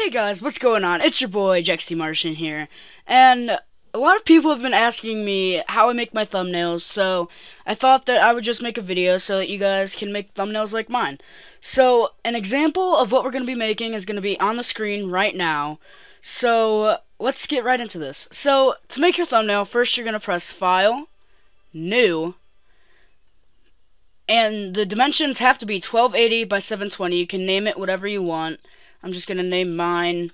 Hey guys, what's going on? It's your boy JeXe Martian here, and a lot of people have been asking me how I make my thumbnails, so I thought that I would just make a video so that you guys can make thumbnails like mine. So, an example of what we're going to be making is going to be on the screen right now, so let's get right into this. So, to make your thumbnail, first you're going to press File, New, and the dimensions have to be 1280 by 720. You can name it whatever you want. I'm just going to name mine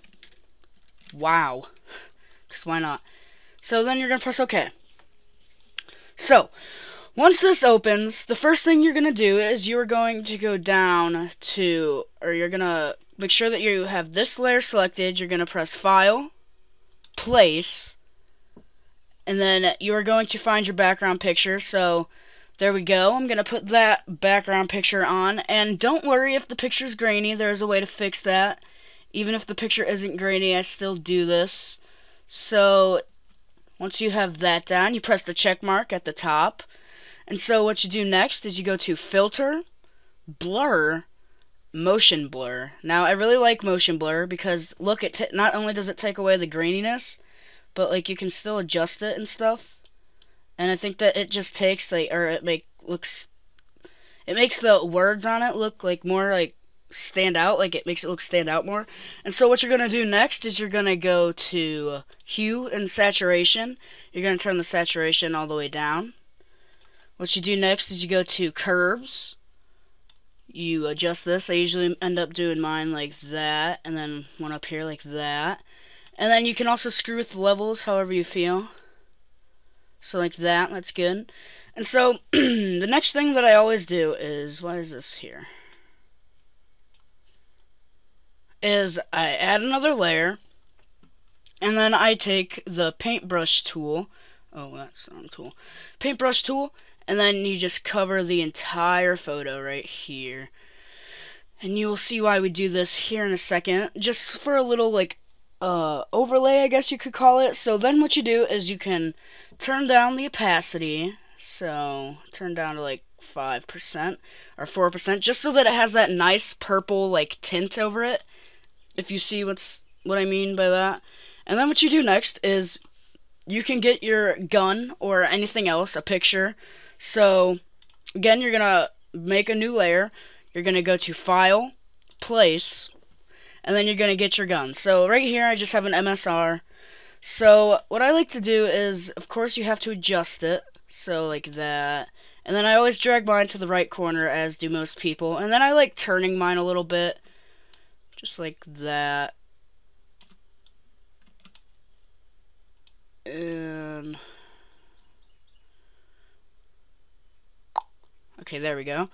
Wow, because why not? So then you're going to press OK. So, once this opens, the first thing you're going to do is you're going to go down to, or you're going to make sure that you have this layer selected. You're going to press File, Place, and then you are going to find your background picture. So, there we go. I'm going to put that background picture on, and don't worry if the picture's grainy. There's a way to fix that. Even if the picture isn't grainy, I still do this. So, once you have that down, you press the check mark at the top. And so what you do next is you go to Filter, Blur, Motion Blur. Now, I really like Motion Blur because, look, not only does it take away the graininess, but, like, you can still adjust it and stuff. And I think that it just takes, like, or it makes the words on it look, like, more, like, stand out. Like, it makes it look stand out more. And so what you're going to do next is you're going to go to Hue and Saturation. You're going to turn the saturation all the way down. What you do next is you go to Curves. You adjust this. I usually end up doing mine like that, and then one up here like that. And then you can also screw with the levels however you feel. So like that, that's good. And so, the next thing that I always do is, why is this here? Is I add another layer, and then I take the paintbrush tool, that's the wrong tool, paintbrush tool, and then you just cover the entire photo right here. And you will see why we do this here in a second, just for a little, like, overlay, I guess you could call it. So then what you do is you can turn down the opacity, so turn down to like 5% or 4%, just so that it has that nice purple like tint over it, if you see what I mean by that. And then what you do next is you can get your gun or anything else, a picture. So again, you're gonna make a new layer. You're gonna go to File, Place, and then you're gonna get your gun. So right here I just have an MSR. So what I like to do is, of course, you have to adjust it, so like that. And then I always drag mine to the right corner, as do most people. And then I like turning mine a little bit, just like that. And okay, there we go.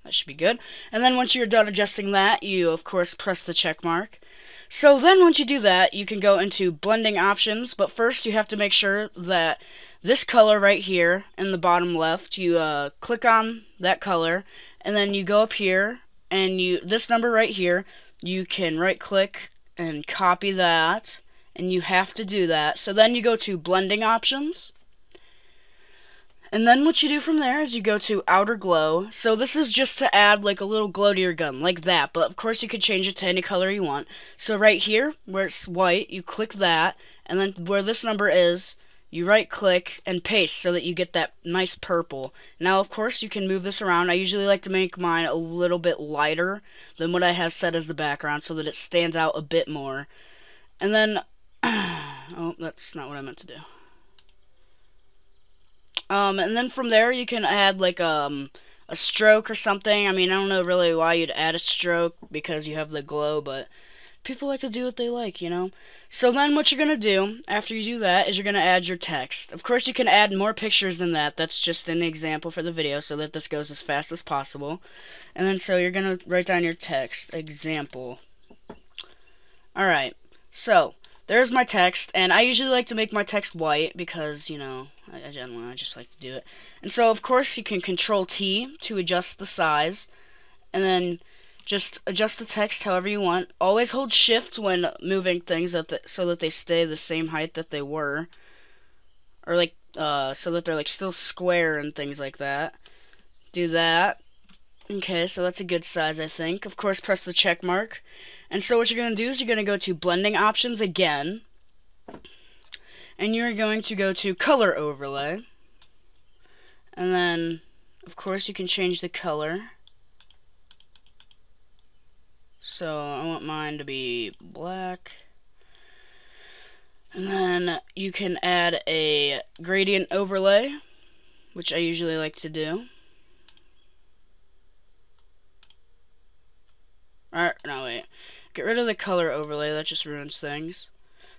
That should be good. And then once you're done adjusting that, you of course press the check mark. So then once you do that, you can go into blending options, but first you have to make sure that this color right here in the bottom left, you click on that color, and then you go up here, and this number right here, you can right click and copy that, and you have to do that. So then you go to blending options. And then what you do from there is you go to outer glow. So this is just to add like a little glow to your gun, like that. But of course you could change it to any color you want. So right here, where it's white, you click that. And then where this number is, you right click and paste so that you get that nice purple. Now of course you can move this around. I usually like to make mine a little bit lighter than what I have set as the background so that it stands out a bit more. And then, oh, that's not what I meant to do. And then from there you can add like a stroke or something. I mean, I don't know really why you'd add a stroke because you have the glow, but people like to do what they like, you know? So then what you're going to do after you do that is you're going to add your text. Of course you can add more pictures than that. That's just an example for the video so that this goes as fast as possible. And then so you're going to write down your text. Example. Alright, so there's my text, and I usually like to make my text white because, you know, I just like to do it. And so, of course, you can Control T to adjust the size, and then just adjust the text however you want. Always hold Shift when moving things so that they stay the same height that they were, or like so that they're like still square and things like that. Do that, Okay, so that's a good size, I think. Of course, press the check mark. And so what you're going to do is you're going to go to blending options again. And you're going to go to color overlay. And then, of course, you can change the color. So I want mine to be black. And then you can add a gradient overlay, which I usually like to do. Alright, no wait. Get rid of the color overlay, that just ruins things.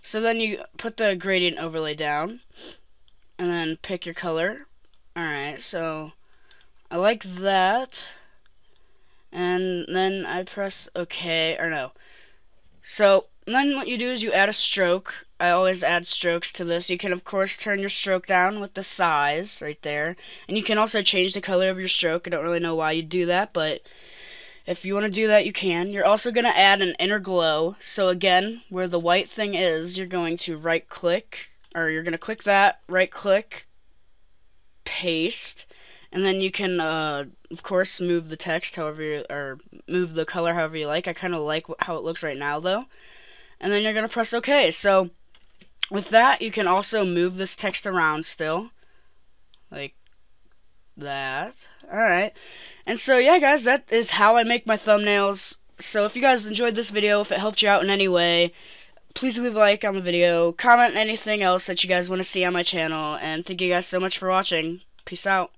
So then you put the gradient overlay down, and then pick your color. Alright, so I like that. And then I press OK, or no. So then what you do is you add a stroke. I always add strokes to this. You can of course turn your stroke down with the size right there. And you can also change the color of your stroke. I don't really know why you do that, but if you want to do that, you can. You're also going to add an inner glow. So again, where the white thing is, you're going to right click, or you're going to click that, right click, paste, and then you can, of course, move the text however you, or move the color however you like. I kind of like how it looks right now, though. And then you're going to press OK. So with that, you can also move this text around still, like that. Alright. And so, yeah, guys, that is how I make my thumbnails. So if you guys enjoyed this video, if it helped you out in any way, please leave a like on the video, comment anything else that you guys want to see on my channel, and thank you guys so much for watching. Peace out.